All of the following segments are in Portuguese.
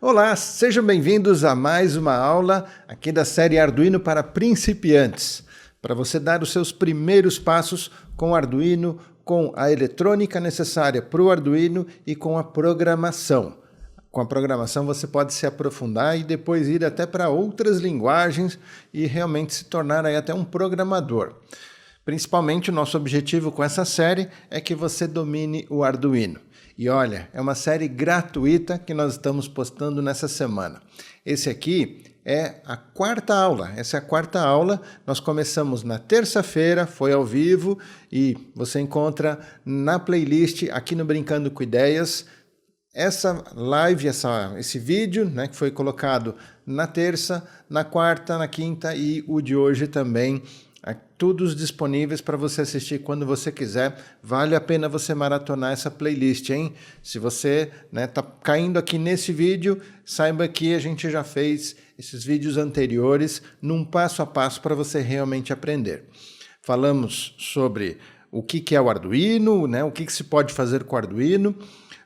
Olá, sejam bem-vindos a mais uma aula aqui da série Arduino para principiantes, para você dar os seus primeiros passos com o Arduino, com a eletrônica necessária para o Arduino e com a programação. Com a programação você pode se aprofundar e depois ir até para outras linguagens e realmente se tornar aí até um programador. Principalmente o nosso objetivo com essa série é que você domine o Arduino. E olha, é uma série gratuita que nós estamos postando nessa semana. Esse aqui é a quarta aula. Essa é a quarta aula. Nós começamos na terça-feira, foi ao vivo e você encontra na playlist aqui no Brincando com Ideias essa live, esse vídeo, né, que foi colocado na terça, na quarta, na quinta e o de hoje também. Todos disponíveis para você assistir quando você quiser. Vale a pena você maratonar essa playlist, hein? Se você tá caindo aqui nesse vídeo, saiba que a gente já fez esses vídeos anteriores num passo a passo para você realmente aprender. Falamos sobre o que é o Arduino, né? O que se pode fazer com o Arduino.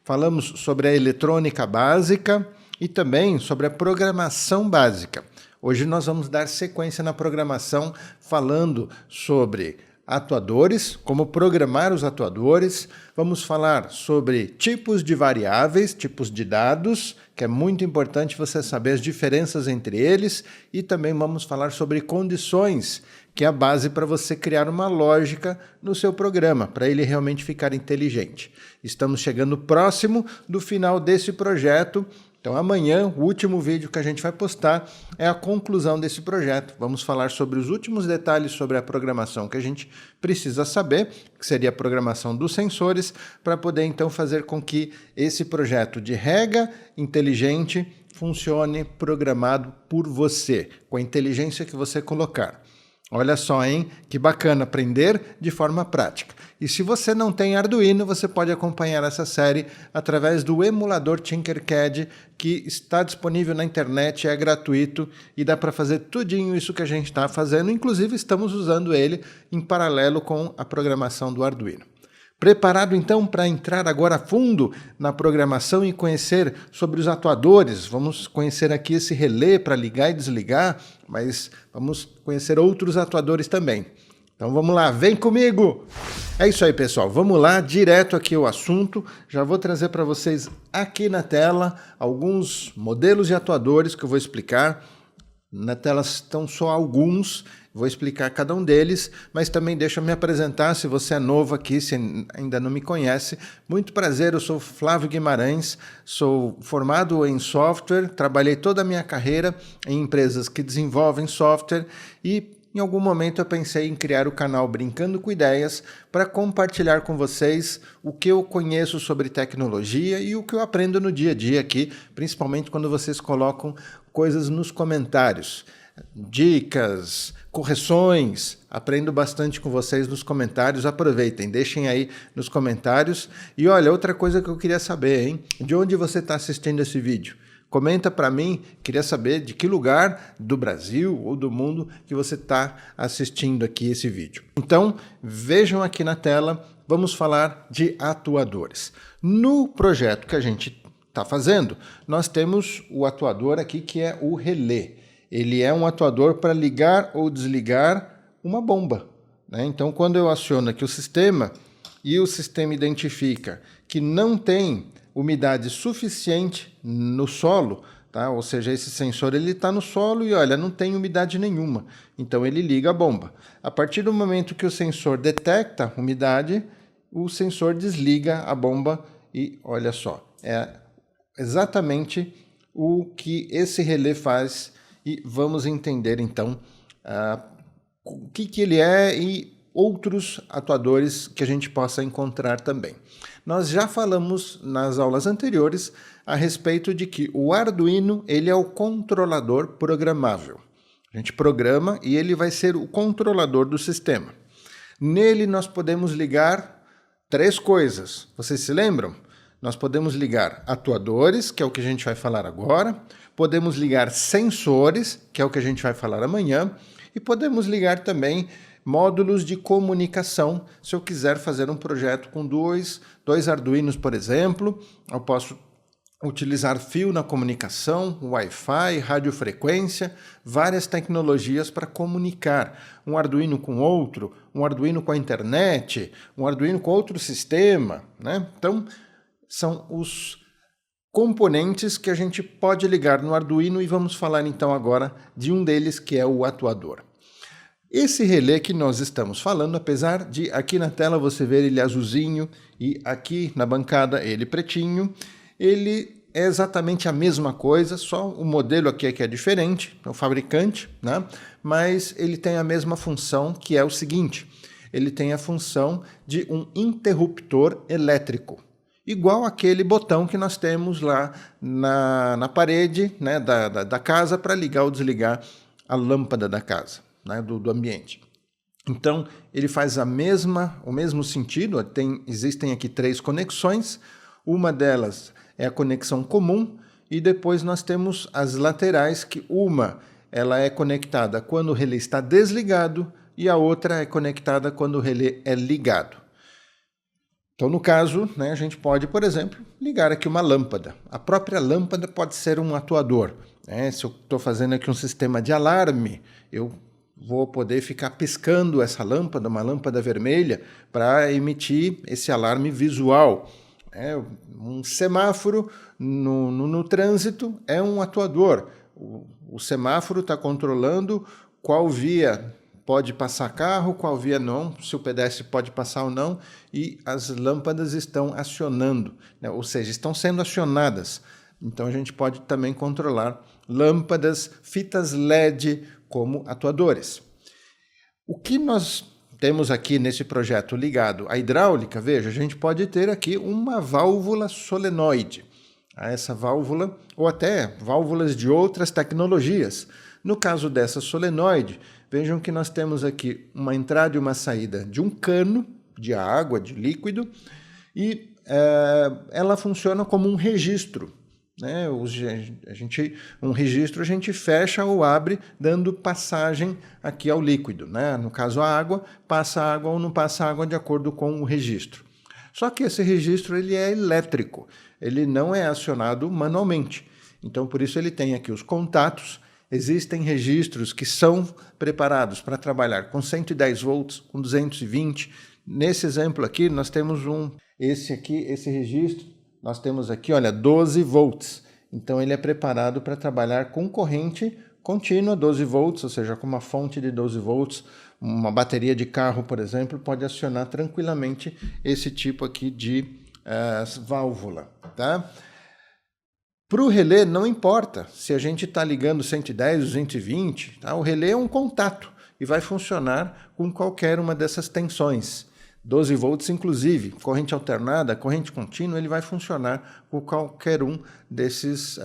Falamos sobre a eletrônica básica e também sobre a programação básica. Hoje nós vamos dar sequência na programação falando sobre atuadores, como programar os atuadores. Vamos falar sobre tipos de variáveis, tipos de dados, que é muito importante você saber as diferenças entre eles. E também vamos falar sobre condições, que é a base para você criar uma lógica no seu programa, para ele realmente ficar inteligente. Estamos chegando próximo do final desse projeto. Então amanhã, o último vídeo que a gente vai postar é a conclusão desse projeto. Vamos falar sobre os últimos detalhes sobre a programação que a gente precisa saber, que seria a programação dos sensores, para poder então fazer com que esse projeto de rega inteligente funcione programado por você, com a inteligência que você colocar. Olha só, hein? Que bacana aprender de forma prática. E se você não tem Arduino, você pode acompanhar essa série através do emulador Tinkercad, que está disponível na internet, é gratuito e dá para fazer tudinho isso que a gente está fazendo. Inclusive, estamos usando ele em paralelo com a programação do Arduino. Preparado então para entrar agora a fundo na programação e conhecer sobre os atuadores? Vamos conhecer aqui esse relé para ligar e desligar, mas vamos conhecer outros atuadores também. Então vamos lá, vem comigo! É isso aí, pessoal, vamos lá, direto aqui ao assunto. Já vou trazer para vocês aqui na tela alguns modelos de atuadores que eu vou explicar. Na tela estão só alguns, vou explicar cada um deles, mas também deixa eu me apresentar, se você é novo aqui, se ainda não me conhece. Muito prazer, eu sou Flávio Guimarães, sou formado em software, trabalhei toda a minha carreira em empresas que desenvolvem software e em algum momento eu pensei em criar o canal Brincando com Ideias para compartilhar com vocês o que eu conheço sobre tecnologia e o que eu aprendo no dia a dia aqui, principalmente quando vocês colocam coisas nos comentários. Dicas, correções, aprendo bastante com vocês nos comentários, aproveitem, deixem aí nos comentários. E olha, outra coisa que eu queria saber, hein? De onde você está assistindo esse vídeo? Comenta para mim, queria saber de que lugar do Brasil ou do mundo que você está assistindo aqui esse vídeo. Então, vejam aqui na tela, vamos falar de atuadores. No projeto que a gente está fazendo, nós temos o atuador aqui que é o relé. Ele é um atuador para ligar ou desligar uma bomba, né? Então, quando eu aciono aqui o sistema e o sistema identifica que não tem umidade suficiente no solo, tá? Ou seja, esse sensor está no solo e olha, não tem umidade nenhuma. Então ele liga a bomba. A partir do momento que o sensor detecta umidade, o sensor desliga a bomba e olha só, é exatamente o que esse relé faz e vamos entender então o que ele é e outros atuadores que a gente possa encontrar também. Nós já falamos nas aulas anteriores a respeito de que o Arduino ele é o controlador programável. A gente programa e ele vai ser o controlador do sistema. Nele nós podemos ligar três coisas. Vocês se lembram? Nós podemos ligar atuadores, que é o que a gente vai falar agora, podemos ligar sensores, que é o que a gente vai falar amanhã, e podemos ligar também módulos de comunicação. Se eu quiser fazer um projeto com dois Arduinos, por exemplo, eu posso utilizar fio na comunicação, Wi-Fi, radiofrequência, várias tecnologias para comunicar um Arduino com outro, um Arduino com a internet, um Arduino com outro sistema, né? Então, são os componentes que a gente pode ligar no Arduino e vamos falar então agora de um deles, que é o atuador. Esse relé que nós estamos falando, apesar de aqui na tela você ver ele azulzinho e aqui na bancada ele pretinho, ele é exatamente a mesma coisa, só o modelo aqui é que é diferente, é o fabricante, né? Mas ele tem a mesma função, que é o seguinte: ele tem a função de um interruptor elétrico, igual aquele botão que nós temos lá na parede, né, da casa para ligar ou desligar a lâmpada da casa, né, do ambiente. Então, ele faz o mesmo sentido. Existem aqui 3 conexões, uma delas é a conexão comum, e depois nós temos as laterais, que ela é conectada quando o relé está desligado e a outra é conectada quando o relé é ligado. Então, no caso, né, a gente pode, por exemplo, ligar aqui uma lâmpada. A própria lâmpada pode ser um atuador, né? Se eu estou fazendo aqui um sistema de alarme, eu vou poder ficar piscando essa lâmpada, uma lâmpada vermelha, para emitir esse alarme visual. Um semáforo no trânsito é um atuador. O semáforo está controlando qual via pode passar carro, qual via não, se o pedestre pode passar ou não, e as lâmpadas estão acionando, né? Ou seja, estão sendo acionadas. Então a gente pode também controlar lâmpadas, fitas LED como atuadores. O que nós temos aqui nesse projeto ligado à hidráulica, veja, a gente pode ter aqui uma válvula solenoide. Essa válvula, ou até válvulas de outras tecnologias. No caso dessa solenoide, vejam que nós temos aqui uma entrada e uma saída de um cano de água, de líquido, e ela funciona como um registro, né? Um registro a gente fecha ou abre, dando passagem aqui ao líquido, né? No caso a água, passa água ou não passa água de acordo com o registro. Só que esse registro ele é elétrico, ele não é acionado manualmente. Então por isso ele tem aqui os contatos. Existem registros que são preparados para trabalhar com 110 volts, com 220. Nesse exemplo aqui nós temos esse registro. Nós temos aqui, olha, 12 volts. Então, ele é preparado para trabalhar com corrente contínua, 12 volts, ou seja, com uma fonte de 12 volts. Uma bateria de carro, por exemplo, pode acionar tranquilamente esse tipo aqui de válvula, tá? Para o relé, não importa se a gente está ligando 110, 220, tá? O relé é um contato e vai funcionar com qualquer uma dessas tensões. 12 volts, inclusive, corrente alternada, corrente contínua, ele vai funcionar com qualquer um desses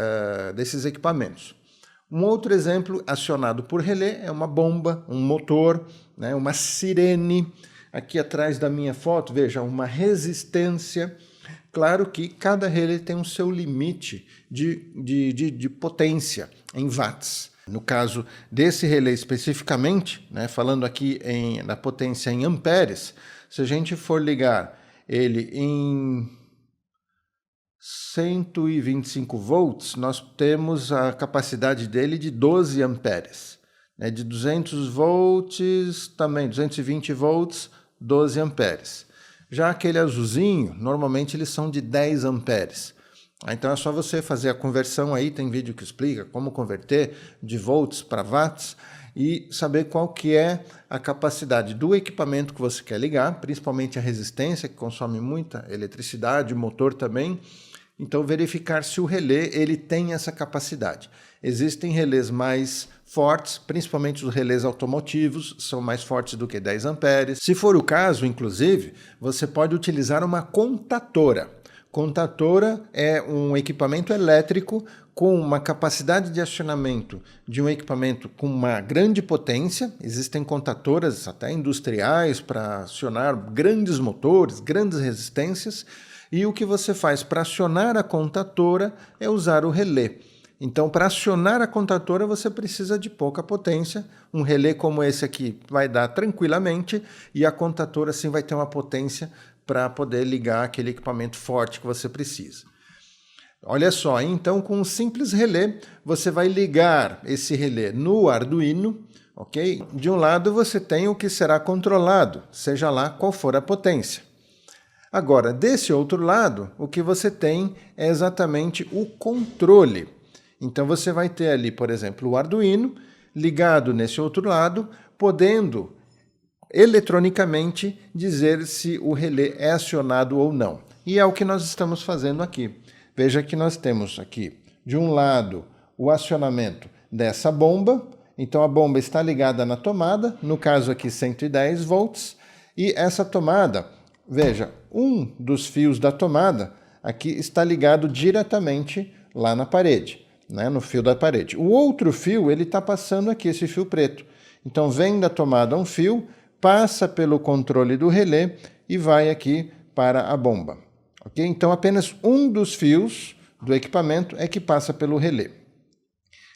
equipamentos. Um outro exemplo acionado por relé é uma bomba, um motor, né, uma sirene. Aqui atrás da minha foto, veja, uma resistência. Claro que cada relé tem o seu limite de potência em watts. No caso desse relé especificamente, né, falando aqui na potência em amperes, se a gente for ligar ele em 125 volts, nós temos a capacidade dele de 12 amperes. Né? De 200 volts, também 220 volts, 12 amperes. Já aquele azulzinho, normalmente eles são de 10 amperes. Então é só você fazer a conversão aí, tem vídeo que explica como converter de volts para watts e saber qual que é a capacidade do equipamento que você quer ligar, principalmente a resistência, que consome muita eletricidade, o motor também. Então verificar se o relé ele tem essa capacidade. Existem relés mais fortes, principalmente os relés automotivos, são mais fortes do que 10 amperes. Se for o caso, inclusive, você pode utilizar uma contatora. Contatora é um equipamento elétrico com uma capacidade de acionamento de um equipamento com uma grande potência. Existem contatoras até industriais para acionar grandes motores, grandes resistências. E o que você faz para acionar a contatora é usar o relé. Então, para acionar a contatora, você precisa de pouca potência. Um relé como esse aqui vai dar tranquilamente e a contatora sim vai ter uma potência para poder ligar aquele equipamento forte que você precisa. Olha só, então com um simples relé, você vai ligar esse relé no Arduino, ok? De um lado você tem o que será controlado, seja lá qual for a potência. Agora, desse outro lado, o que você tem é exatamente o controle. Então você vai ter ali, por exemplo, o Arduino ligado nesse outro lado, podendo eletronicamente dizer se o relé é acionado ou não. E é o que nós estamos fazendo aqui. Veja que nós temos aqui, de um lado, o acionamento dessa bomba. Então a bomba está ligada na tomada, no caso aqui 110 volts, e essa tomada, veja, um dos fios da tomada aqui está ligado diretamente lá na parede, né, no fio da parede. O outro fio, ele está passando aqui, esse fio preto. Então vem da tomada um fio, passa pelo controle do relé e vai aqui para a bomba. Okay? Então apenas um dos fios do equipamento é que passa pelo relé.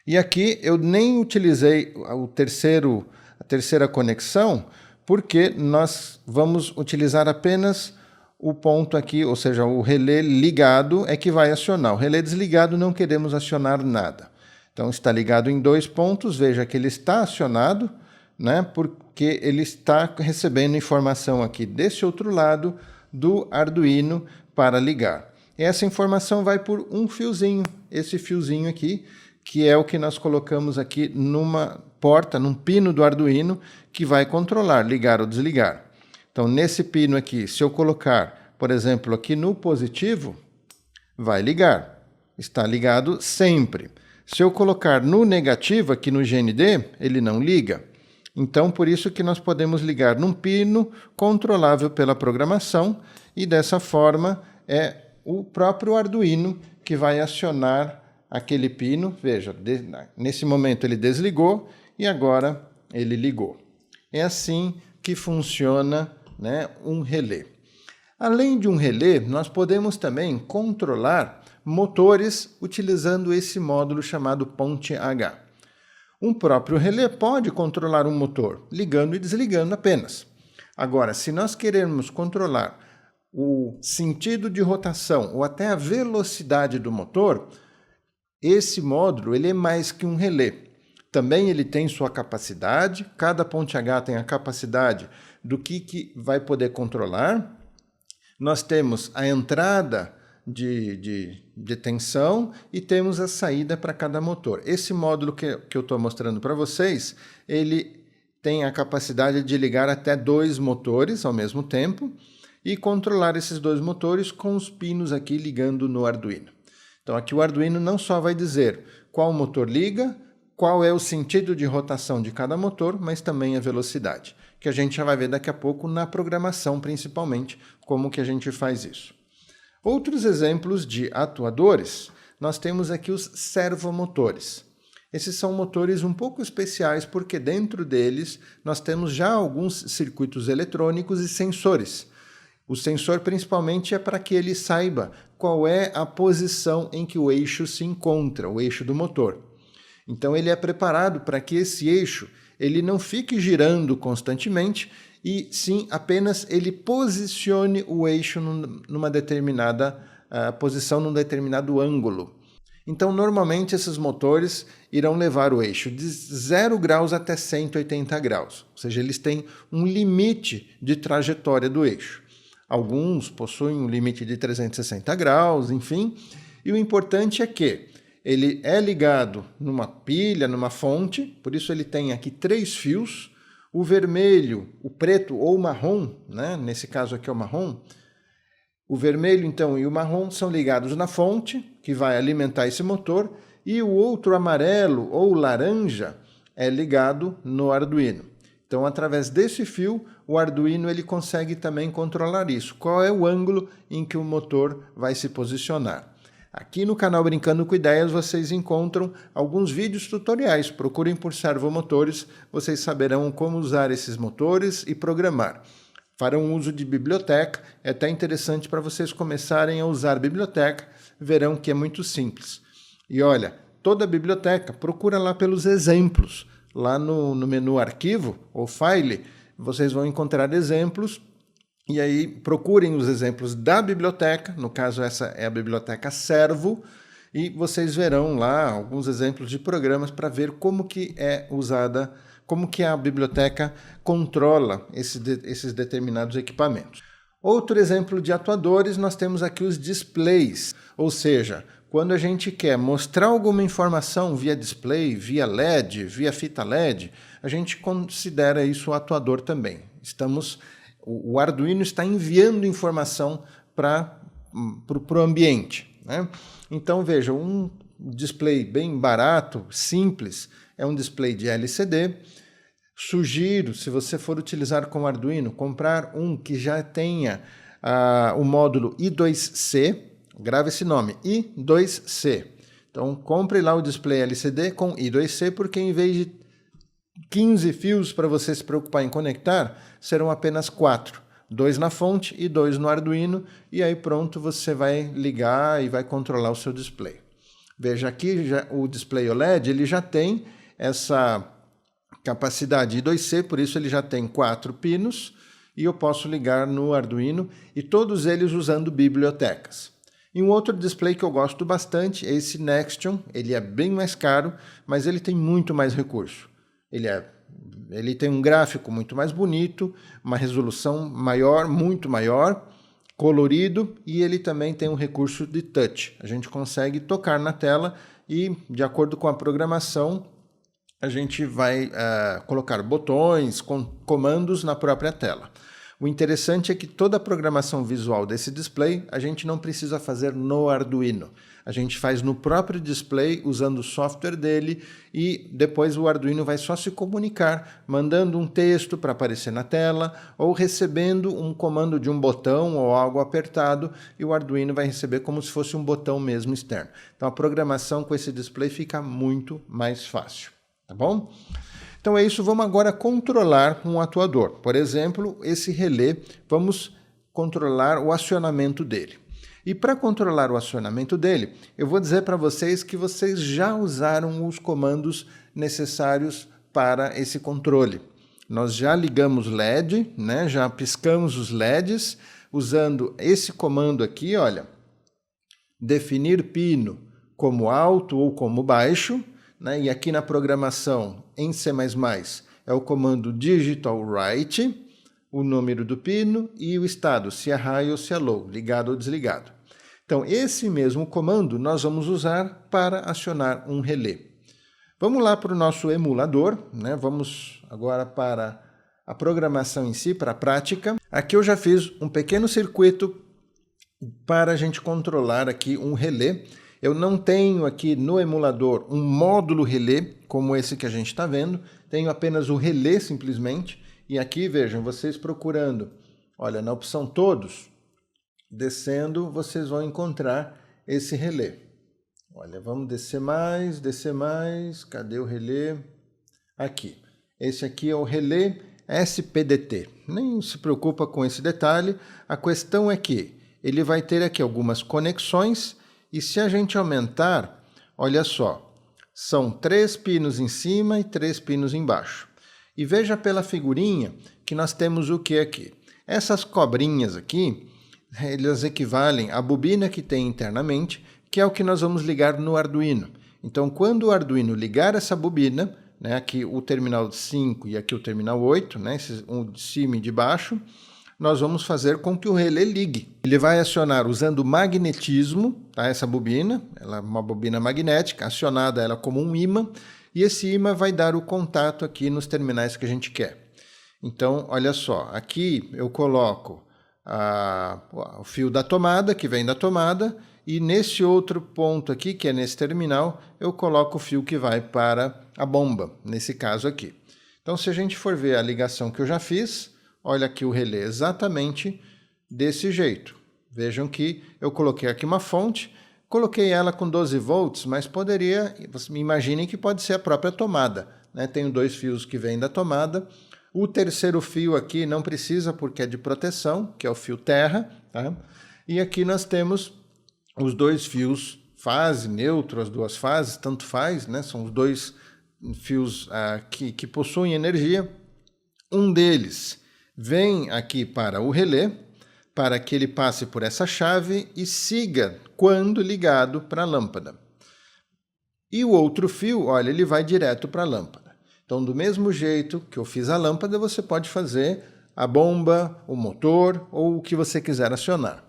E aqui eu nem utilizei a terceira conexão, porque nós vamos utilizar apenas o ponto aqui, ou seja, o relé ligado é que vai acionar. O relé desligado não queremos acionar nada. Então está ligado em 2 pontos, veja que ele está acionado, né, porque ele está recebendo informação aqui desse outro lado do Arduino para ligar. E essa informação vai por um fiozinho, esse fiozinho aqui, que é o que nós colocamos aqui numa porta, num pino do Arduino, que vai controlar, ligar ou desligar. Então, nesse pino aqui, se eu colocar, por exemplo, aqui no positivo, vai ligar. Está ligado sempre. Se eu colocar no negativo, aqui no GND, ele não liga. Então, por isso que nós podemos ligar num pino controlável pela programação e, dessa forma, é o próprio Arduino que vai acionar aquele pino. Veja, nesse momento ele desligou e agora ele ligou. É assim que funciona, né, um relé. Além de um relé, nós podemos também controlar motores utilizando esse módulo chamado ponte H. Um próprio relé pode controlar um motor, ligando e desligando apenas. Agora, se nós queremos controlar o sentido de rotação ou até a velocidade do motor, esse módulo ele é mais que um relé. Também ele tem sua capacidade, cada ponte H tem a capacidade do que vai poder controlar. Nós temos a entrada de tensão e temos a saída para cada motor. Esse módulo que eu estou mostrando para vocês, ele tem a capacidade de ligar até 2 motores ao mesmo tempo e controlar esses 2 motores com os pinos aqui ligando no Arduino. Então aqui o Arduino não só vai dizer qual motor liga, qual é o sentido de rotação de cada motor, mas também a velocidade, que a gente já vai ver daqui a pouco na programação principalmente, como que a gente faz isso. Outros exemplos de atuadores, nós temos aqui os servomotores. Esses são motores um pouco especiais porque dentro deles nós temos já alguns circuitos eletrônicos e sensores. O sensor principalmente é para que ele saiba qual é a posição em que o eixo se encontra, o eixo do motor. Então ele é preparado para que esse eixo ele não fique girando constantemente e sim apenas ele posicione o eixo numa determinada posição, num determinado ângulo. Então normalmente esses motores irão levar o eixo de 0 graus até 180 graus, ou seja, eles têm um limite de trajetória do eixo. Alguns possuem um limite de 360 graus, enfim, e o importante é que ele é ligado numa pilha, numa fonte, por isso ele tem aqui 3 fios, o vermelho, o preto ou o marrom, né? Nesse caso aqui é o marrom, o vermelho então e o marrom são ligados na fonte, que vai alimentar esse motor, e o outro amarelo ou laranja é ligado no Arduino. Então, através desse fio, o Arduino ele consegue também controlar isso. Qual é o ângulo em que o motor vai se posicionar? Aqui no canal Brincando com Ideias vocês encontram alguns vídeos tutoriais. Procurem por servomotores, vocês saberão como usar esses motores e programar. Farão uso de biblioteca, é até interessante para vocês começarem a usar biblioteca, verão que é muito simples. E olha, toda a biblioteca, procura lá pelos exemplos. Lá no menu Arquivo ou File, vocês vão encontrar exemplos E aí procurem os exemplos da biblioteca, no caso essa é a biblioteca Servo, e vocês verão lá alguns exemplos de programas para ver como que é usada, como que a biblioteca controla esses determinados equipamentos. Outro exemplo de atuadores, nós temos aqui os displays, ou seja, quando a gente quer mostrar alguma informação via display, via LED, via fita LED, a gente considera isso um atuador também. O Arduino está enviando informação para o ambiente, né? Então, veja, um display bem barato, simples, é um display de LCD. Sugiro, se você for utilizar com o Arduino, comprar um que já tenha o módulo I2C, grave esse nome, I2C. Então, compre lá o display LCD com I2C, porque em vez de 15 fios para você se preocupar em conectar, serão apenas 4. 2 na fonte e 2 no Arduino, e aí pronto, você vai ligar e vai controlar o seu display. Veja aqui, o display OLED ele já tem essa capacidade I2C, por isso ele já tem 4 pinos, e eu posso ligar no Arduino, e todos eles usando bibliotecas. E um outro display que eu gosto bastante é esse Nextion. Ele é bem mais caro, mas ele tem muito mais recurso. Ele tem um gráfico muito mais bonito, uma resolução maior, muito maior, colorido, e ele também tem um recurso de touch. A gente consegue tocar na tela e, de acordo com a programação, a gente vai colocar botões, comandos na própria tela. O interessante é que toda a programação visual desse display a gente não precisa fazer no Arduino. A gente faz no próprio display usando o software dele e depois o Arduino vai só se comunicar, mandando um texto para aparecer na tela ou recebendo um comando de um botão ou algo apertado e o Arduino vai receber como se fosse um botão mesmo externo. Então a programação com esse display fica muito mais fácil, tá bom? Então é isso, vamos agora controlar um atuador. Por exemplo, esse relé, vamos controlar o acionamento dele. E para controlar o acionamento dele, eu vou dizer para vocês que vocês já usaram os comandos necessários para esse controle. Nós já ligamos LED, né? Já piscamos os LEDs, usando esse comando aqui, olha, definir pino como alto ou como baixo, né? E aqui na programação em C++ é o comando digital write, o número do pino e o estado, se é high ou se é low, ligado ou desligado. Então, esse mesmo comando nós vamos usar para acionar um relé. Vamos lá para o nosso emulador, né? Vamos agora para a programação em si, para a prática. Aqui eu já fiz um pequeno circuito para a gente controlar aqui um relé. Eu não tenho aqui no emulador um módulo relé, como esse que a gente está vendo, tenho apenas o relé simplesmente, e aqui vejam, vocês procurando, olha, na opção todos, descendo, vocês vão encontrar esse relé. Olha, vamos descer mais, cadê o relé? Aqui, esse aqui é o relé SPDT, nem se preocupa com esse detalhe, a questão é que ele vai ter aqui algumas conexões. E se a gente aumentar, olha só, são 3 pinos em cima e 3 pinos embaixo. E veja pela figurinha que nós temos o que aqui? Essas cobrinhas aqui, elas equivalem à bobina que tem internamente, que é o que nós vamos ligar no Arduino. Então, quando o Arduino ligar essa bobina, né, aqui o terminal 5 e aqui o terminal 8, né, um de cima e de baixo, nós vamos fazer com que o relé ligue. Ele vai acionar usando magnetismo, tá? Essa bobina, ela é uma bobina magnética, acionada ela como um ímã, e esse ímã vai dar o contato aqui nos terminais que a gente quer. Então, olha só, aqui eu coloco o fio da tomada, que vem da tomada, e nesse outro ponto aqui, que é nesse terminal, eu coloco o fio que vai para a bomba, nesse caso aqui. Então, se a gente for ver a ligação que eu já fiz, olha aqui o relé exatamente desse jeito. Vejam que eu coloquei aqui uma fonte, coloquei ela com 12 volts, mas poderia, imaginem que pode ser a própria tomada, né? Tenho 2 fios que vêm da tomada. O terceiro fio aqui não precisa porque é de proteção, que é o fio terra, tá? E aqui nós temos os 2 fios fase, neutro, as 2 fases, tanto faz, né? São os 2 fios que possuem energia. Um deles vem aqui para o relé, para que ele passe por essa chave e siga quando ligado para a lâmpada. E o outro fio, olha, ele vai direto para a lâmpada. Então, do mesmo jeito que eu fiz a lâmpada, você pode fazer a bomba, o motor ou o que você quiser acionar.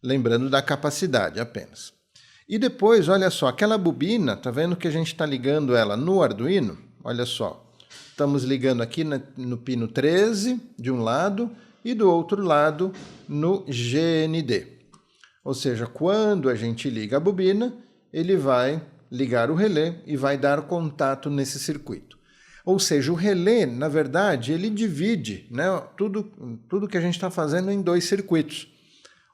Lembrando da capacidade apenas. E depois, olha só, aquela bobina, tá vendo que a gente está ligando ela no Arduino? Olha só, estamos ligando aqui no pino 13 de um lado e do outro lado no GND. Ou seja, quando a gente liga a bobina, ele vai ligar o relé e vai dar contato nesse circuito. Ou seja, o relé, na verdade, ele divide, né, tudo que a gente está fazendo em dois circuitos.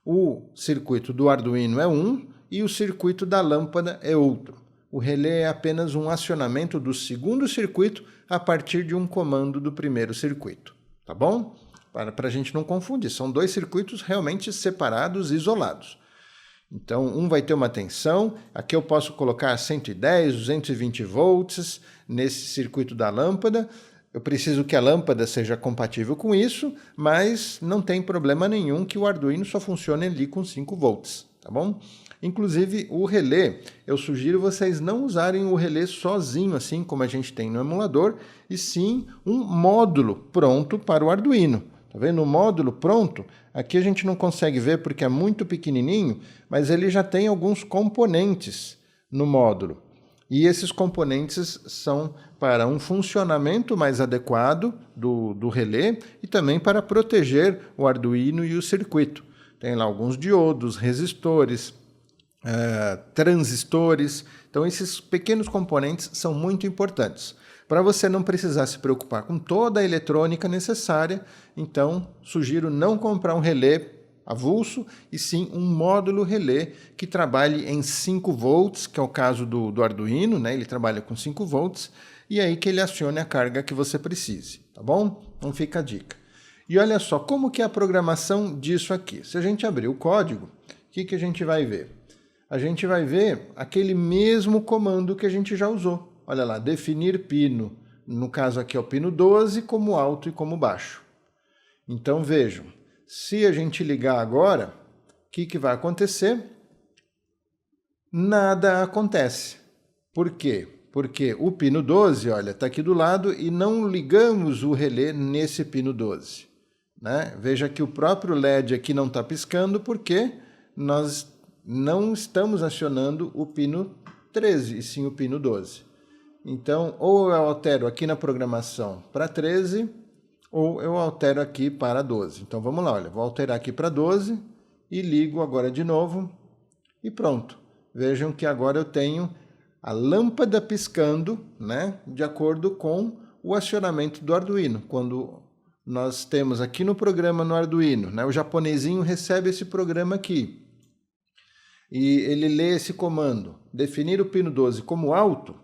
O circuito do Arduino é um e o circuito da lâmpada é outro. O relé é apenas um acionamento do segundo circuito a partir de um comando do primeiro circuito. Tá bom? Para a gente não confundir, são dois circuitos realmente separados, isolados. Então, um vai ter uma tensão, aqui eu posso colocar 110, 220 volts nesse circuito da lâmpada. Eu preciso que a lâmpada seja compatível com isso, mas não tem problema nenhum que o Arduino só funcione ali com 5 volts, tá bom? Inclusive, o relé, eu sugiro vocês não usarem o relé sozinho, assim como a gente tem no emulador, e sim um módulo pronto para o Arduino. Tá vendo? O módulo pronto, aqui a gente não consegue ver porque é muito pequenininho, mas ele já tem alguns componentes no módulo. E esses componentes são para um funcionamento mais adequado do relé e também para proteger o Arduino e o circuito. Tem lá alguns diodos, resistores, transistores. Então, esses pequenos componentes são muito importantes. Para você não precisar se preocupar com toda a eletrônica necessária, então sugiro não comprar um relé avulso, e sim um módulo relé que trabalhe em 5 volts, que é o caso do Arduino, né? Ele trabalha com 5 volts, e aí que ele acione a carga que você precise, tá bom? Então fica a dica. E olha só, como que é a programação disso aqui? Se a gente abrir o código, o que a gente vai ver? A gente vai ver aquele mesmo comando que a gente já usou. Olha lá, definir pino, no caso aqui é o pino 12, como alto e como baixo. Então vejam, se a gente ligar agora, o que vai acontecer? Nada acontece. Por quê? Porque o pino 12, olha, está aqui do lado e não ligamos o relé nesse pino 12. Né? Veja que o próprio LED aqui não está piscando porque nós não estamos acionando o pino 13, e sim o pino 12. Então, ou eu altero aqui na programação para 13, ou eu altero aqui para 12. Então, vamos lá, olha, vou alterar aqui para 12 e ligo agora de novo e pronto. Vejam que agora eu tenho a lâmpada piscando, né, de acordo com o acionamento do Arduino. Quando nós temos aqui no programa no Arduino, né, o japonesinho recebe esse programa aqui e ele lê esse comando, definir o pino 12 como alto,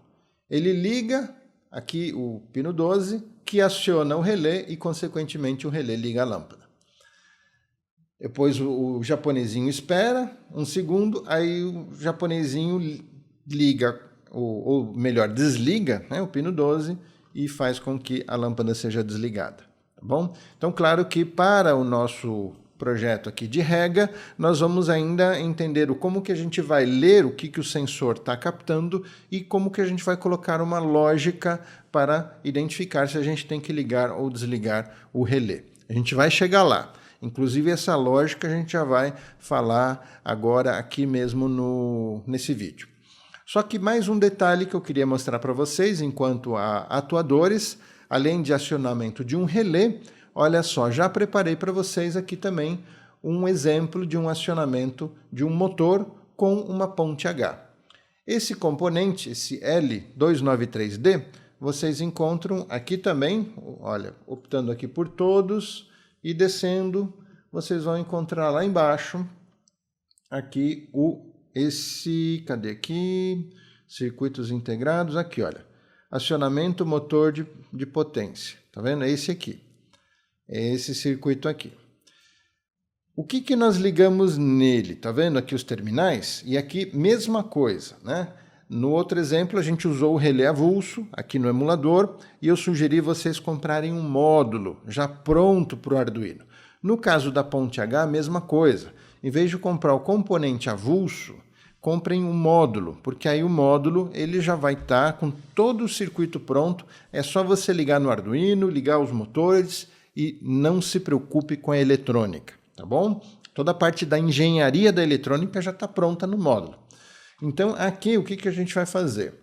ele liga aqui o pino 12, que aciona o relé e, consequentemente, o relé liga a lâmpada. Depois o japonesinho espera um segundo, aí o japonesinho liga, ou melhor, desliga, né, o pino 12 e faz com que a lâmpada seja desligada. Tá bom? Então, claro que para o nosso projeto aqui de rega, nós vamos ainda entender como que a gente vai ler o que o sensor está captando e como que a gente vai colocar uma lógica para identificar se a gente tem que ligar ou desligar o relé. A gente vai chegar lá. Inclusive, essa lógica a gente já vai falar agora aqui mesmo nesse vídeo. Só que mais um detalhe que eu queria mostrar para vocês, enquanto a atuadores, além de acionamento de um relé, olha só, já preparei para vocês aqui também um exemplo de um acionamento de um motor com uma ponte H. Esse componente, esse L293D, vocês encontram aqui também, olha, optando aqui por todos e descendo, vocês vão encontrar lá embaixo, aqui cadê aqui? Circuitos integrados, aqui, olha, acionamento motor de potência, tá vendo? É esse aqui. É esse circuito aqui. O que nós ligamos nele? Tá vendo aqui os terminais? E aqui, mesma coisa, né? No outro exemplo, a gente usou o relé avulso aqui no emulador e eu sugeri vocês comprarem um módulo já pronto para o Arduino. No caso da ponte H, a mesma coisa. Em vez de comprar o componente avulso, comprem um módulo, porque aí o módulo ele já vai estar com todo o circuito pronto. É só você ligar no Arduino, ligar os motores e não se preocupe com a eletrônica, tá bom? Toda a parte da engenharia da eletrônica já está pronta no módulo. Então, aqui, o que a gente vai fazer?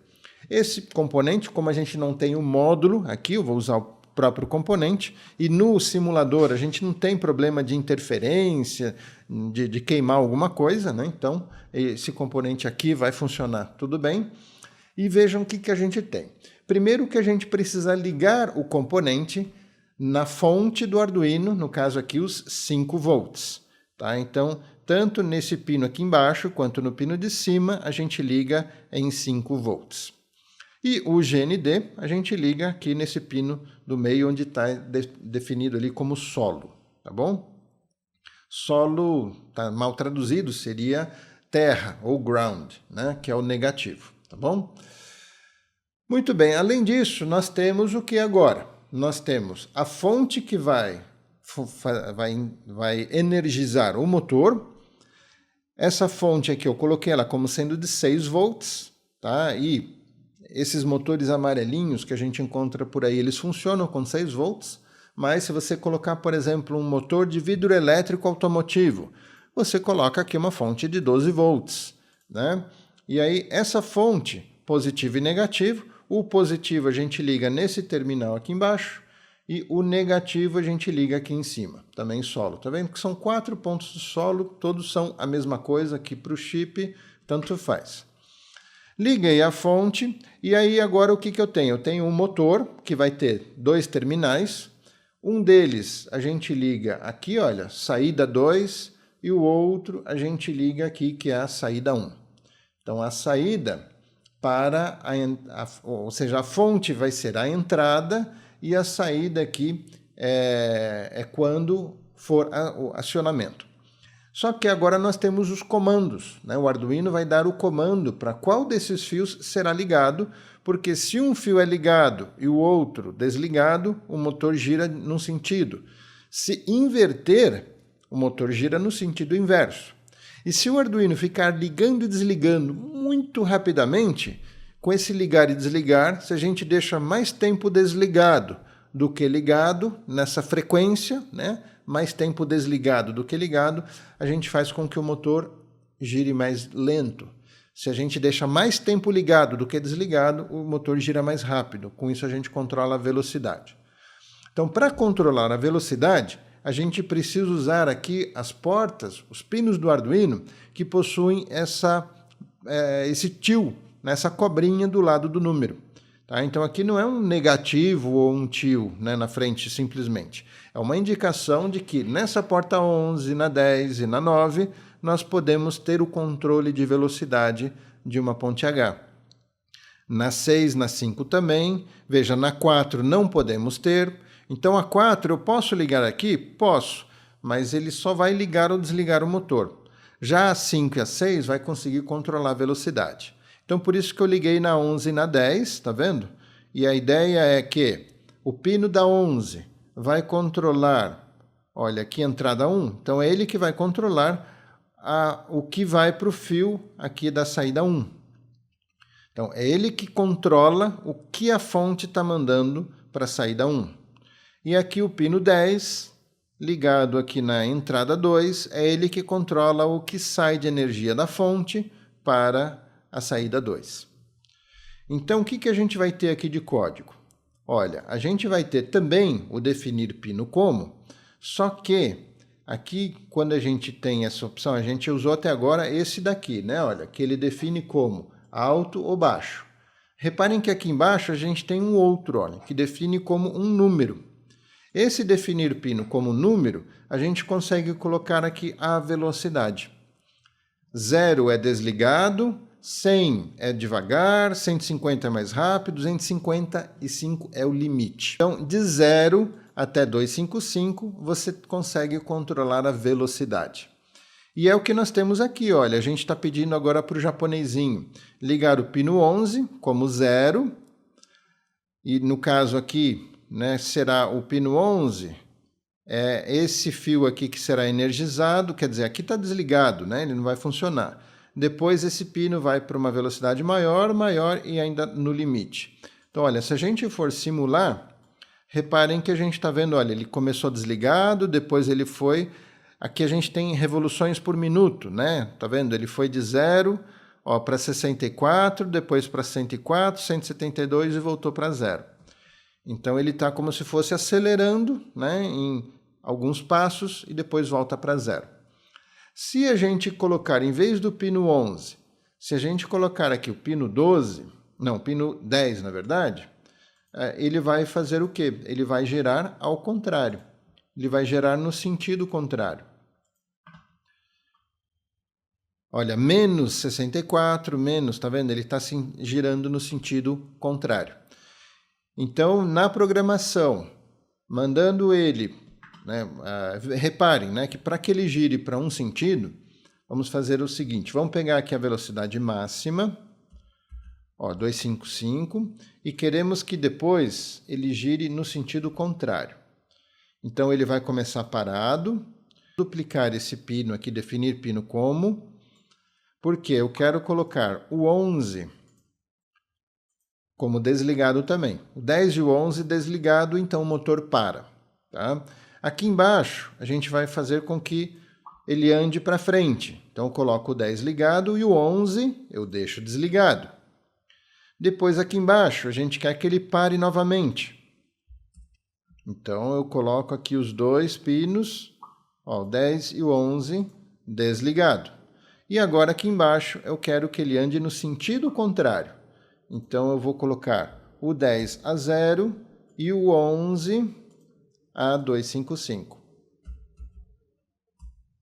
Esse componente, como a gente não tem o módulo, aqui eu vou usar o próprio componente, e no simulador a gente não tem problema de interferência, de queimar alguma coisa, né? Então, esse componente aqui vai funcionar tudo bem. E vejam o que a gente tem. Primeiro que a gente precisa ligar o componente na fonte do Arduino, no caso aqui os 5 volts. Tá? Então, tanto nesse pino aqui embaixo, quanto no pino de cima, a gente liga em 5 volts. E o GND, a gente liga aqui nesse pino do meio, onde está definido ali como solo, tá bom? Solo, tá mal traduzido, seria terra ou ground, né? Que é o negativo, tá bom? Muito bem, além disso, nós temos o que agora? Nós temos a fonte que vai energizar o motor. Essa fonte aqui eu coloquei ela como sendo de 6 volts, tá? E esses motores amarelinhos que a gente encontra por aí, eles funcionam com 6 volts, mas se você colocar, por exemplo, um motor de vidro elétrico automotivo, você coloca aqui uma fonte de 12 volts, né? E aí essa fonte, positivo e negativo, o positivo a gente liga nesse terminal aqui embaixo, e o negativo a gente liga aqui em cima, também solo. Tá vendo que são 4 pontos de solo, todos são a mesma coisa aqui para o chip, tanto faz. Liguei a fonte e aí agora o que eu tenho? Eu tenho um motor que vai ter 2 terminais. Um deles a gente liga aqui, olha, saída 2, e o outro a gente liga aqui, que é a saída 1. Então a saída ou seja, a fonte vai ser a entrada e a saída aqui é quando for o acionamento. Só que agora nós temos os comandos, né? O Arduino vai dar o comando para qual desses fios será ligado, porque se um fio é ligado e o outro desligado, o motor gira num sentido. Se inverter, o motor gira no sentido inverso. E se o Arduino ficar ligando e desligando muito rapidamente, com esse ligar e desligar, se a gente deixa mais tempo desligado do que ligado nessa frequência, né? Mais tempo desligado do que ligado, a gente faz com que o motor gire mais lento. Se a gente deixa mais tempo ligado do que desligado, o motor gira mais rápido. Com isso a gente controla a velocidade. Então, para controlar a velocidade, a gente precisa usar aqui as portas, os pinos do Arduino, que possuem esse til, essa cobrinha do lado do número. Tá? Então aqui não é um negativo ou um til, né, na frente simplesmente. É uma indicação de que nessa porta 11, na 10 e na 9, nós podemos ter o controle de velocidade de uma ponte H. Na 6, na 5 também. Veja, na 4 não podemos ter. Então a 4 eu posso ligar aqui? Posso, mas ele só vai ligar ou desligar o motor. Já a 5 e a 6 vai conseguir controlar a velocidade. Então, por isso que eu liguei na 11 e na 10, tá vendo? E a ideia é que o pino da 11 vai controlar, olha, aqui entrada 1, então é ele que vai controlar o que vai para o fio aqui da saída 1. Então, é ele que controla o que a fonte está mandando para a saída 1. E aqui o pino 10, ligado aqui na entrada 2, é ele que controla o que sai de energia da fonte para a saída 2. Então, o que a gente vai ter aqui de código? Olha, a gente vai ter também o definir pino como, só que aqui, quando a gente tem essa opção, a gente usou até agora esse daqui, né? Olha, que ele define como alto ou baixo. Reparem que aqui embaixo a gente tem um outro, olha, que define como um número. Esse definir pino como número, a gente consegue colocar aqui a velocidade. 0 é desligado, 100 é devagar, 150 é mais rápido, 255 é o limite. Então, de 0 até 255, você consegue controlar a velocidade. E é o que nós temos aqui, olha, a gente está pedindo agora para o japonesinho ligar o pino 11 como 0, e no caso aqui, né, será o pino 11, esse fio aqui que será energizado, quer dizer, aqui está desligado, né, ele não vai funcionar. Depois esse pino vai para uma velocidade maior, maior e ainda no limite. Então, olha, se a gente for simular, reparem que a gente está vendo, olha, ele começou desligado, depois ele foi... Aqui a gente tem revoluções por minuto, né? Tá vendo? Ele foi de 0 para 64, depois para 104, 172 e voltou para 0. Então ele está como se fosse acelerando, né, em alguns passos e depois volta para 0. Se a gente colocar, em vez do pino 11, se a gente colocar aqui o pino 12, não, pino 10 na verdade, ele vai fazer o quê? Ele vai girar ao contrário. Ele vai girar no sentido contrário. Olha, menos 64, menos, tá vendo? Ele está girando no sentido contrário. Então, na programação, mandando ele, né, reparem, né, que para que ele gire para um sentido, vamos fazer o seguinte, vamos pegar aqui a velocidade máxima, 255, e queremos que depois ele gire no sentido contrário. Então, ele vai começar parado, duplicar esse pino aqui, definir pino como, porque eu quero colocar o 11 como desligado também. O 10 e o 11 desligado, então o motor para. Tá? Aqui embaixo, a gente vai fazer com que ele ande para frente. Então, eu coloco o 10 ligado e o 11 eu deixo desligado. Depois, aqui embaixo, a gente quer que ele pare novamente. Então, eu coloco aqui os dois pinos, o 10 e o 11 desligado. E agora aqui embaixo eu quero que ele ande no sentido contrário. Então eu vou colocar o 10 a 0 e o 11 a 255.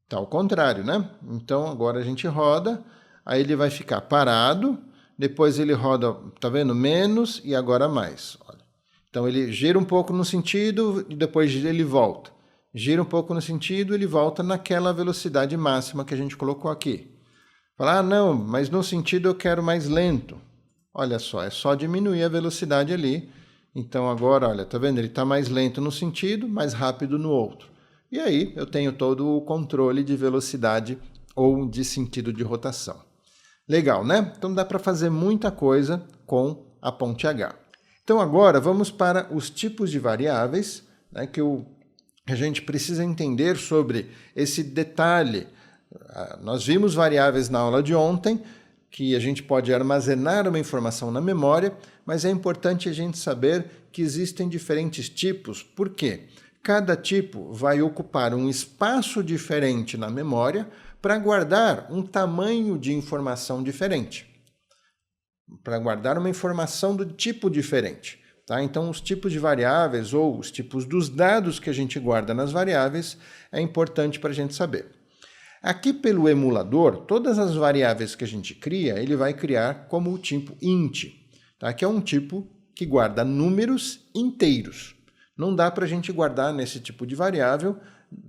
Tá ao contrário, né? Então agora a gente roda, aí ele vai ficar parado, depois ele roda, tá vendo? Menos e agora mais. Olha. Então ele gira um pouco no sentido e depois ele volta. Gira um pouco no sentido, ele volta naquela velocidade máxima que a gente colocou aqui. Falar, não, mas no sentido eu quero mais lento. Olha só, é só diminuir a velocidade ali. Então agora, olha, tá vendo? Ele está mais lento no sentido, mais rápido no outro. E aí eu tenho todo o controle de velocidade ou de sentido de rotação. Legal, né? Então dá para fazer muita coisa com a ponte H. Então agora vamos para os tipos de variáveis, né, que a gente precisa entender sobre esse detalhe. Nós vimos variáveis na aula de ontem, que a gente pode armazenar uma informação na memória, mas é importante a gente saber que existem diferentes tipos. Por quê? Cada tipo vai ocupar um espaço diferente na memória para guardar um tamanho de informação diferente. Para guardar uma informação do tipo diferente. Tá? Então, os tipos de variáveis ou os tipos dos dados que a gente guarda nas variáveis é importante para a gente saber. Aqui pelo emulador, todas as variáveis que a gente cria, ele vai criar como o tipo int, tá? Que é um tipo que guarda números inteiros. Não dá para a gente guardar nesse tipo de variável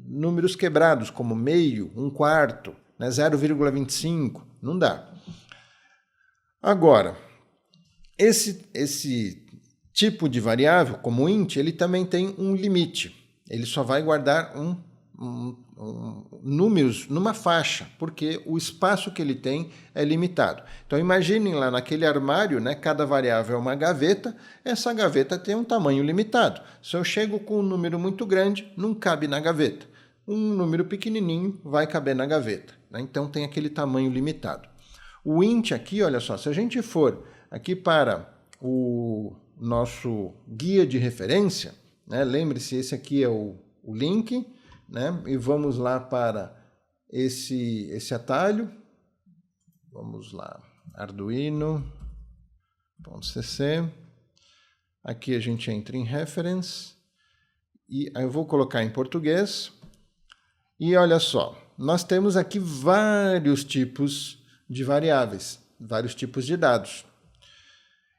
números quebrados, como meio, 1/4, né, 0,25, não dá. Agora, esse tipo de variável, como int, ele também tem um limite. Ele só vai guardar números numa faixa, porque o espaço que ele tem é limitado. Então imaginem lá naquele armário, né, cada variável é uma gaveta, essa gaveta tem um tamanho limitado. Se eu chego com um número muito grande, não cabe na gaveta. Um número pequenininho vai caber na gaveta, né? Então tem aquele tamanho limitado. O int aqui, olha só, se a gente for aqui para o nosso guia de referência, né, lembre-se, esse aqui é o link, né? E vamos lá para esse atalho. Vamos lá, arduino.cc. Aqui a gente entra em reference e eu vou colocar em português. E olha só, nós temos aqui vários tipos de variáveis, vários tipos de dados.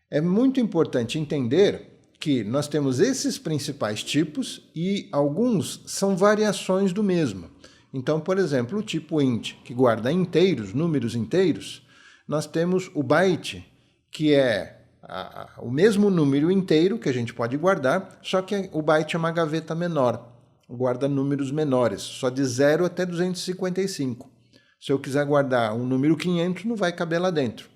É muito importante entender que nós temos esses principais tipos e alguns são variações do mesmo. Então, por exemplo, o tipo int, que guarda inteiros, números inteiros, nós temos o byte, que é o mesmo número inteiro que a gente pode guardar, só que o byte é uma gaveta menor, guarda números menores, só de 0 até 255. Se eu quiser guardar um número 500, não vai caber lá dentro.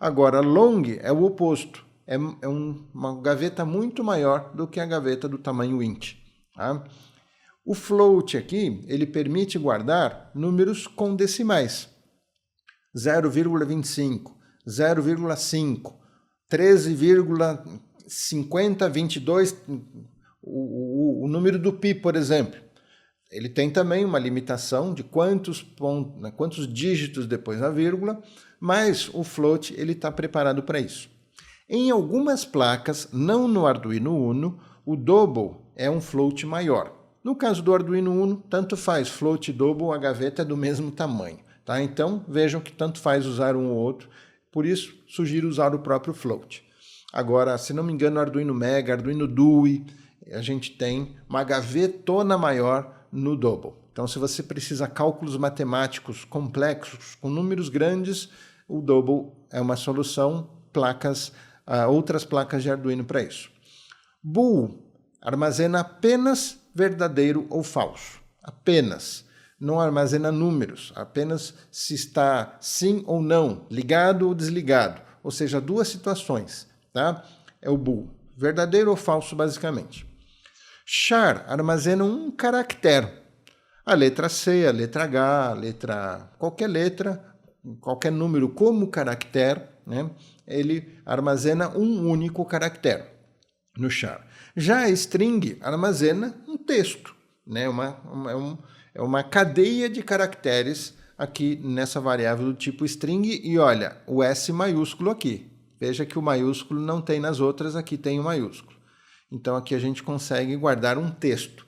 Agora, long é o oposto, é uma gaveta muito maior do que a gaveta do tamanho int. Tá? O float aqui, ele permite guardar números com decimais. 0,25, 0,5, 13,5022, o número do pi, por exemplo. Ele tem também uma limitação de quantos dígitos depois da vírgula, mas o float ele está preparado para isso. Em algumas placas, não no Arduino Uno, o double é um float maior. No caso do Arduino Uno, tanto faz, float e double, a gaveta é do mesmo tamanho. Tá? Então, vejam que tanto faz usar um ou outro, por isso sugiro usar o próprio float. Agora, se não me engano, Arduino Mega, Arduino Dui, a gente tem uma gavetona maior no double. Então, se você precisa de cálculos matemáticos complexos, com números grandes, o double é uma solução, outras placas de Arduino para isso. Bool armazena apenas verdadeiro ou falso. Apenas. Não armazena números, apenas se está sim ou não, ligado ou desligado. Ou seja, duas situações. Tá? É o bool. Verdadeiro ou falso, basicamente. Char armazena um caractere. A letra C, a letra H, qualquer letra, qualquer número como caractere, né? Ele armazena um único caractere no char. Já a string armazena um texto, né? É uma cadeia de caracteres aqui nessa variável do tipo string. E olha, o S maiúsculo aqui. Veja que o maiúsculo não tem nas outras, aqui tem o maiúsculo. Então, aqui a gente consegue guardar um texto.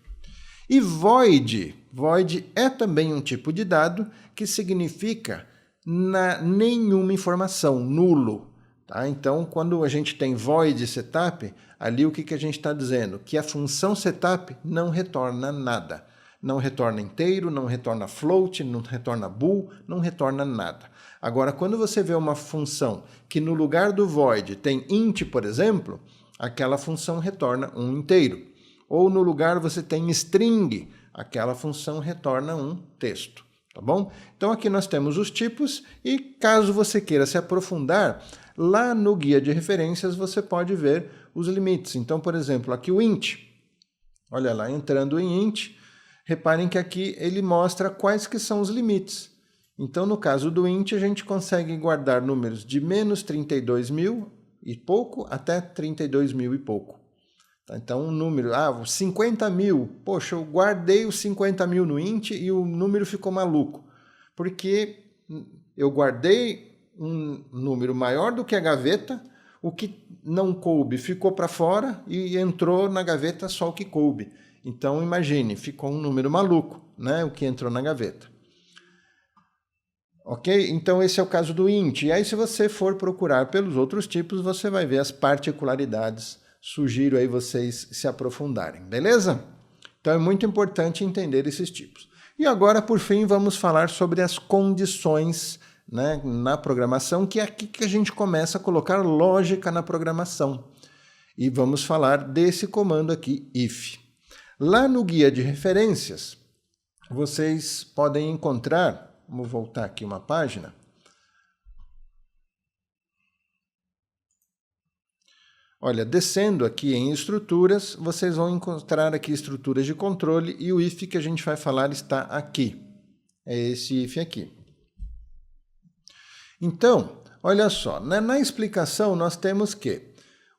E void. Void é também um tipo de dado que significa nenhuma informação, nulo. Tá? Então, quando a gente tem void setup, ali o que a gente está dizendo? Que a função setup não retorna nada. Não retorna inteiro, não retorna float, não retorna bool, não retorna nada. Agora, quando você vê uma função que no lugar do void tem int, por exemplo, aquela função retorna um inteiro. Ou no lugar você tem string, aquela função retorna um texto. Tá bom? Então aqui nós temos os tipos e caso você queira se aprofundar, lá no guia de referências você pode ver os limites. Então, por exemplo, aqui o int. Olha lá, entrando em int, reparem que aqui ele mostra quais que são os limites. Então, no caso do int, a gente consegue guardar números de menos 32.000 e pouco até 32.000 e pouco. Então, um número, 50.000, poxa, eu guardei os 50.000 no int e o número ficou maluco. Porque eu guardei um número maior do que a gaveta, o que não coube ficou para fora e entrou na gaveta só o que coube. Então, imagine, ficou um número maluco, né, o que entrou na gaveta. Ok? Então, esse é o caso do int. E aí, se você for procurar pelos outros tipos, você vai ver as particularidades. Sugiro aí vocês se aprofundarem, beleza? Então, é muito importante entender esses tipos. E agora, por fim, vamos falar sobre as condições, né, na programação, que é aqui que a gente começa a colocar lógica na programação. E vamos falar desse comando aqui, if. Lá no guia de referências, vocês podem encontrar, vamos voltar aqui uma página. Olha, descendo aqui em estruturas, vocês vão encontrar aqui estruturas de controle e o if que a gente vai falar está aqui. É esse if aqui. Então, olha só, na explicação nós temos que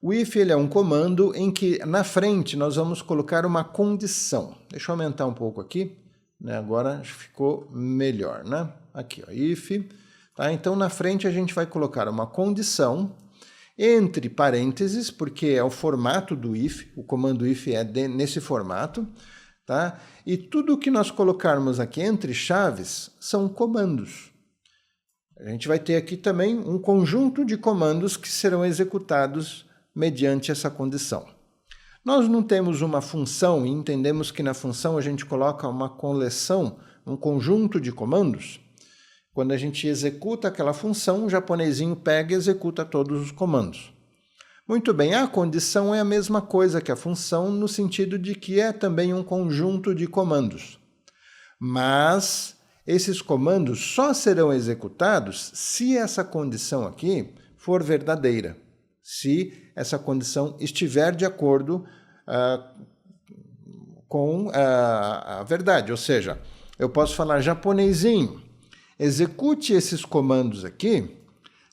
o if ele é um comando em que na frente nós vamos colocar uma condição. Deixa eu aumentar um pouco aqui, né? Agora ficou melhor, né? Aqui, ó, if. Tá? Então, na frente a gente vai colocar uma condição entre parênteses, porque é o formato do if, o comando if é nesse formato, tá? E tudo que nós colocarmos aqui entre chaves são comandos. A gente vai ter aqui também um conjunto de comandos que serão executados mediante essa condição. Nós não temos uma função e entendemos que na função a gente coloca uma coleção um conjunto de comandos. Quando a gente executa aquela função, o japonesinho pega e executa todos os comandos. Muito bem, a condição é a mesma coisa que a função, no sentido de que é também um conjunto de comandos. Mas esses comandos só serão executados se essa condição aqui for verdadeira, se essa condição estiver de acordo com a verdade. Ou seja, eu posso falar, japonesinho, execute esses comandos aqui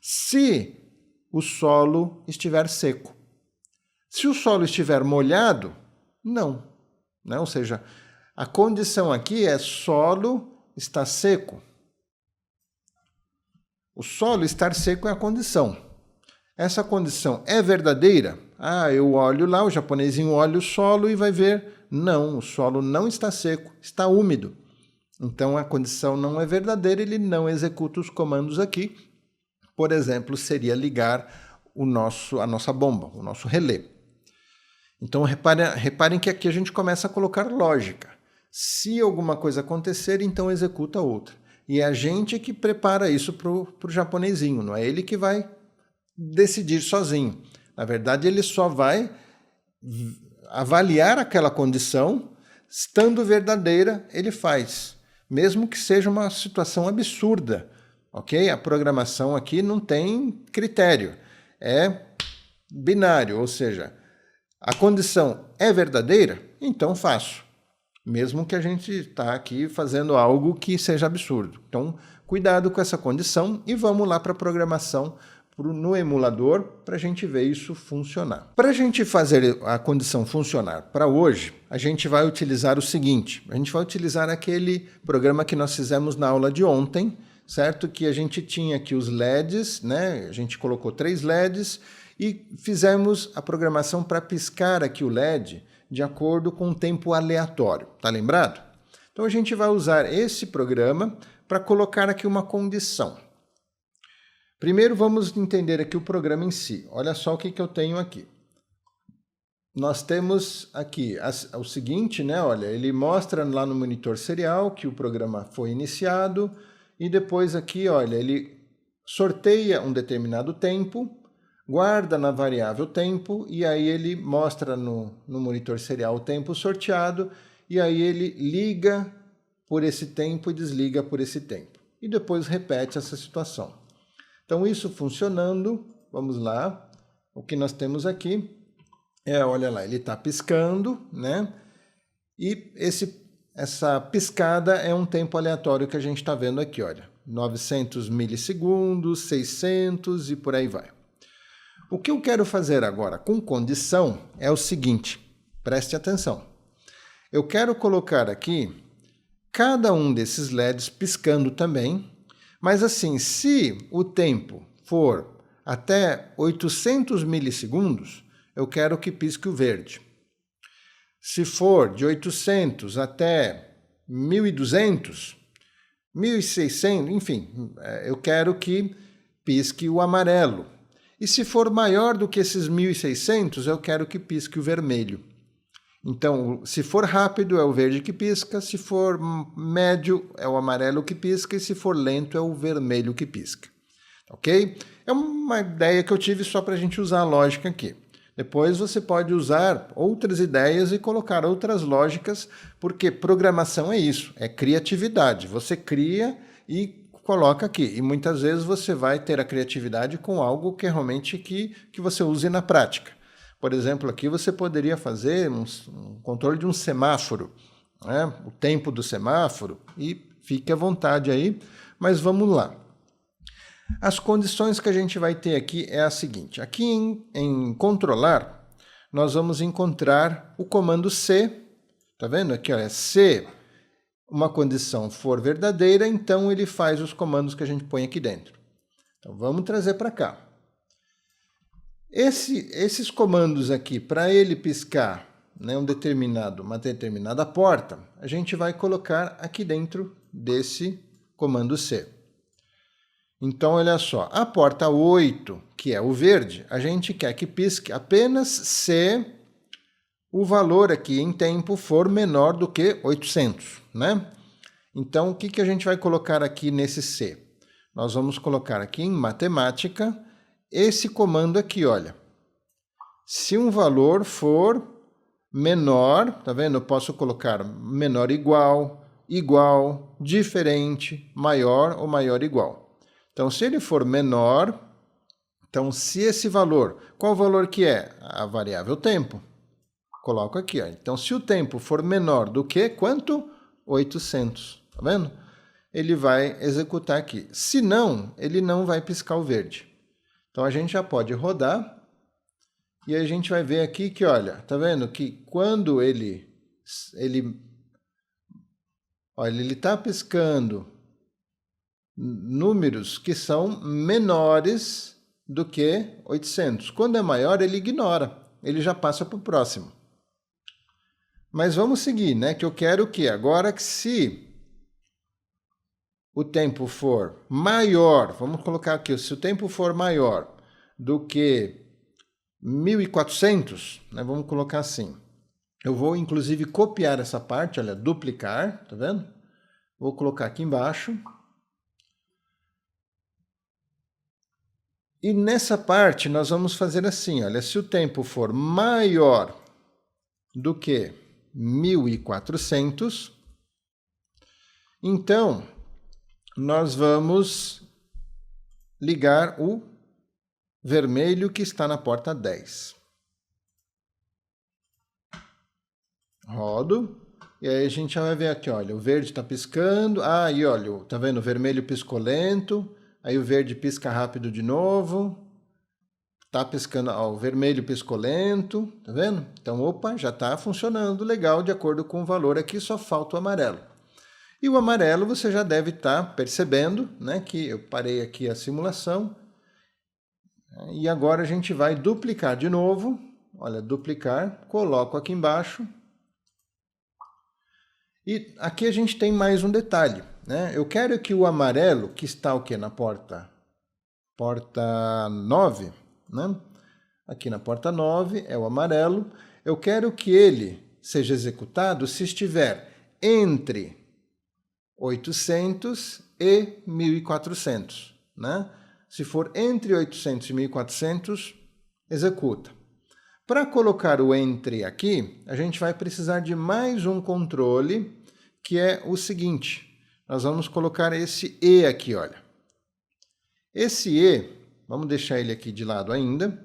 se o solo estiver seco. Se o solo estiver molhado, não. Ou seja, a condição aqui é solo está seco. O solo estar seco é a condição. Essa condição é verdadeira? Eu olho lá, o japonesinho olha o solo e vai ver, não, o solo não está seco, está úmido. Então a condição não é verdadeira, ele não executa os comandos aqui. Por exemplo, seria ligar a nossa bomba, o nosso relé. Então reparem que aqui a gente começa a colocar lógica. Se alguma coisa acontecer, então executa outra. E é a gente que prepara isso para o japonesinho, não é ele que vai decidir sozinho. Na verdade, ele só vai avaliar aquela condição, estando verdadeira, ele faz. Mesmo que seja uma situação absurda, ok? A programação aqui não tem critério, é binário, ou seja, a condição é verdadeira, então faço. Mesmo que a gente está aqui fazendo algo que seja absurdo. Então, cuidado com essa condição e vamos lá para a programação no emulador para a gente ver isso funcionar. Para a gente fazer a condição funcionar para hoje, a gente vai utilizar o seguinte, a gente vai utilizar aquele programa que nós fizemos na aula de ontem, certo? Que a gente tinha aqui os LEDs, né? A gente colocou 3 LEDs e fizemos a programação para piscar aqui o LED de acordo com um tempo aleatório, tá lembrado? Então a gente vai usar esse programa para colocar aqui uma condição. Primeiro vamos entender aqui o programa em si. Olha só o que eu tenho aqui. Nós temos aqui o seguinte, né? Olha, ele mostra lá no monitor serial que o programa foi iniciado e depois aqui, olha, ele sorteia um determinado tempo, guarda na variável tempo e aí ele mostra no monitor serial o tempo sorteado e aí ele liga por esse tempo e desliga por esse tempo. E depois repete essa situação. Então, isso funcionando, vamos lá, o que nós temos aqui olha lá, ele está piscando, né? E essa piscada é um tempo aleatório que a gente está vendo aqui, olha, 900 milissegundos, 600 e por aí vai. O que eu quero fazer agora com condição é o seguinte, preste atenção. Eu quero colocar aqui cada um desses LEDs piscando também, mas assim, se o tempo for até 800 milissegundos, eu quero que pisque o verde. Se for de 800 até 1200, 1600, enfim, eu quero que pisque o amarelo. E se for maior do que esses 1600, eu quero que pisque o vermelho. Então, se for rápido, é o verde que pisca, se for médio, é o amarelo que pisca, e se for lento, é o vermelho que pisca. Ok? É uma ideia que eu tive só para a gente usar a lógica aqui. Depois você pode usar outras ideias e colocar outras lógicas, porque programação é isso, é criatividade. Você cria e coloca aqui. E muitas vezes você vai ter a criatividade com algo que realmente que você use na prática. Por exemplo, aqui você poderia fazer um controle de um semáforo, né? O tempo do semáforo, e fique à vontade aí, mas vamos lá. As condições que a gente vai ter aqui é a seguinte, aqui em controlar, nós vamos encontrar o comando C, tá vendo aqui, ó, se uma condição for verdadeira, então ele faz os comandos que a gente põe aqui dentro. Então vamos trazer para cá. Esses comandos aqui, para ele piscar, né, uma determinada porta, a gente vai colocar aqui dentro desse comando C. Então, olha só, a porta 8, que é o verde, a gente quer que pisque apenas se o valor aqui em tempo for menor do que 800, né? Então, o que a gente vai colocar aqui nesse C? Nós vamos colocar aqui em matemática esse comando aqui, olha. Se um valor for menor, tá vendo? Eu posso colocar menor igual, igual, diferente, maior ou maior igual. Então, se ele for menor, então se esse valor, qual o valor que é? A variável tempo. Coloco aqui, ó. Então, se o tempo for menor do que quanto? 800, tá vendo? Ele vai executar aqui. Se não, ele não vai piscar o verde. Então, a gente já pode rodar e a gente vai ver aqui que, olha, tá vendo? Que quando ele está piscando números que são menores do que 800. Quando é maior, ele ignora, ele já passa para o próximo. Mas vamos seguir, né? Que eu quero que agora que se o tempo for maior, vamos colocar aqui, se o tempo for maior do que 1400, né? Vamos colocar assim. Eu vou inclusive copiar essa parte, olha, duplicar, tá vendo? Vou colocar aqui embaixo. E nessa parte nós vamos fazer assim, olha, se o tempo for maior do que 1400, então nós vamos ligar o vermelho que está na porta 10. Rodo. E aí a gente já vai ver aqui, olha, o verde está piscando. Ah, e olha, tá vendo? O vermelho piscou lento. Aí o verde pisca rápido de novo. Tá piscando, ó, o vermelho piscou lento, tá vendo? Então, opa, já está funcionando legal de acordo com o valor aqui, só falta o amarelo. E o amarelo você já deve estar percebendo, né, que eu parei aqui a simulação. E agora a gente vai duplicar de novo. Olha, duplicar, coloco aqui embaixo. E aqui a gente tem mais um detalhe, né? Eu quero que o amarelo, que está o quê? Na porta 9, né? Aqui na porta 9 é o amarelo. Eu quero que ele seja executado se estiver entre 800 e 1400, né? Se for entre 800 e 1400, executa. Para colocar o entre aqui, a gente vai precisar de mais um controle, que é o seguinte. Nós vamos colocar esse E aqui, olha. Esse E, vamos deixar ele aqui de lado ainda.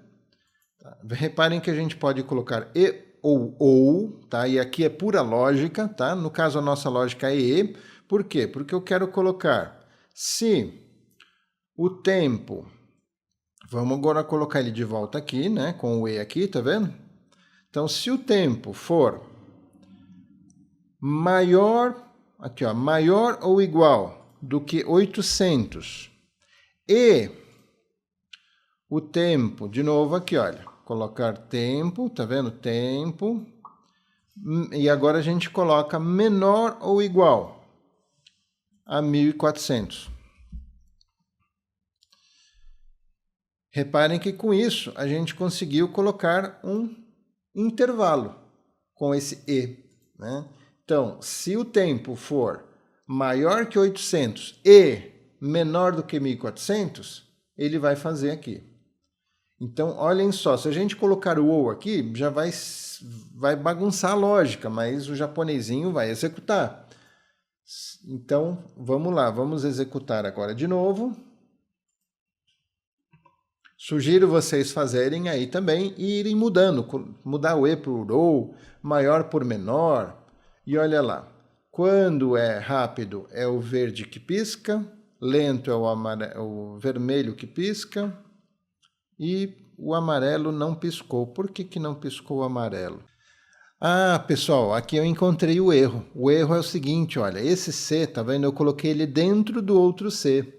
Reparem que a gente pode colocar E ou, tá? E aqui é pura lógica, tá? No caso, a nossa lógica é E. Por quê? Porque eu quero colocar se o tempo... Vamos agora colocar ele de volta aqui, né? Com o E aqui, tá vendo? Então, se o tempo for maior, aqui ó, maior ou igual do que 800 e o tempo, de novo aqui, olha, colocar tempo, tá vendo? Tempo. E agora a gente coloca menor ou igual a 1400. Reparem que com isso a gente conseguiu colocar um intervalo com esse E, né? Então, se o tempo for maior que 800 e menor do que 1400, ele vai fazer aqui. Então, olhem só, se a gente colocar o OU aqui, já vai bagunçar a lógica, mas o japonesinho vai executar. Então, vamos lá, vamos executar agora de novo. Sugiro vocês fazerem aí também e irem mudando, mudar o E por OU, maior por menor. E olha lá, quando é rápido é o verde que pisca, lento é o vermelho que pisca e o amarelo não piscou. Por que não piscou o amarelo? Ah, pessoal, aqui eu encontrei o erro. O erro é o seguinte, olha, esse C, tá vendo? Eu coloquei ele dentro do outro C.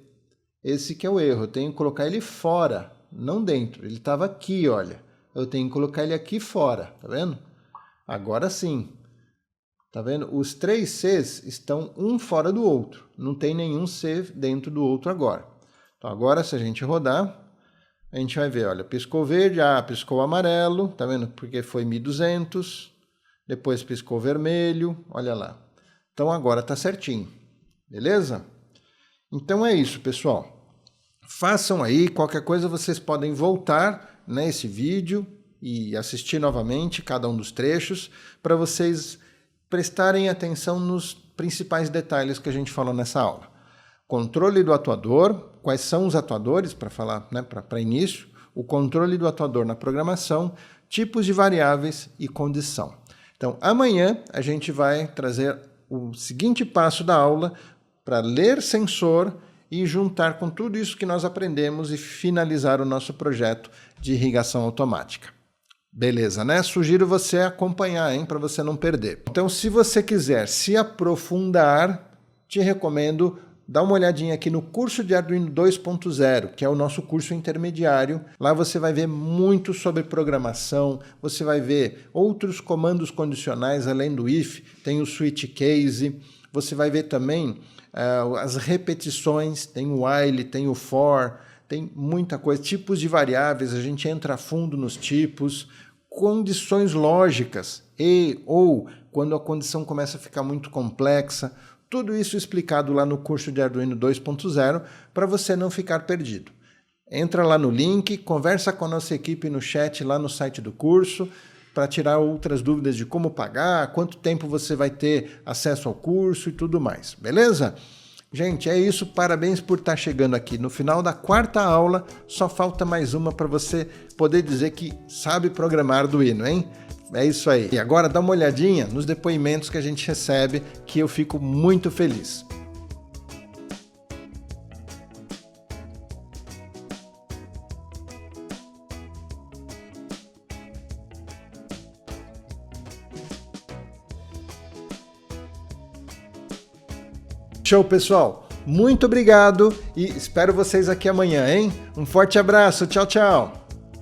Esse que é o erro, eu tenho que colocar ele fora, não dentro. Ele estava aqui, olha. Eu tenho que colocar ele aqui fora, tá vendo? Agora sim. Tá vendo? Os três Cs estão um fora do outro. Não tem nenhum C dentro do outro agora. Então agora, se a gente rodar, a gente vai ver, olha, piscou verde, piscou amarelo, tá vendo? Porque foi 1200. Depois piscou vermelho, olha lá. Então agora tá certinho. Beleza? Então é isso, pessoal. Façam aí, qualquer coisa vocês podem voltar nesse vídeo e assistir novamente cada um dos trechos para vocês prestarem atenção nos principais detalhes que a gente falou nessa aula. Controle do atuador, quais são os atuadores, para falar, né, para início, o controle do atuador na programação, tipos de variáveis e condição. Então, amanhã a gente vai trazer o seguinte passo da aula para ler sensor e juntar com tudo isso que nós aprendemos e finalizar o nosso projeto de irrigação automática. Beleza, né? Sugiro você acompanhar, hein, para você não perder. Então, se você quiser se aprofundar, te recomendo dar uma olhadinha aqui no curso de Arduino 2.0, que é o nosso curso intermediário. Lá você vai ver muito sobre programação, você vai ver outros comandos condicionais além do if, tem o switch case, você vai ver também as repetições, tem o while, tem o for, tem muita coisa, tipos de variáveis, a gente entra a fundo nos tipos, condições lógicas e ou quando a condição começa a ficar muito complexa, tudo isso explicado lá no curso de Arduino 2.0 para você não ficar perdido. Entra lá no link, conversa com a nossa equipe no chat lá no site do curso para tirar outras dúvidas de como pagar, quanto tempo você vai ter acesso ao curso e tudo mais, beleza? Gente, é isso, parabéns por estar chegando aqui. No final da quarta aula, só falta mais uma para você poder dizer que sabe programar Arduino, hein? É isso aí. E agora dá uma olhadinha nos depoimentos que a gente recebe, que eu fico muito feliz. Show, pessoal! Muito obrigado e espero vocês aqui amanhã, hein? Um forte abraço, tchau, tchau!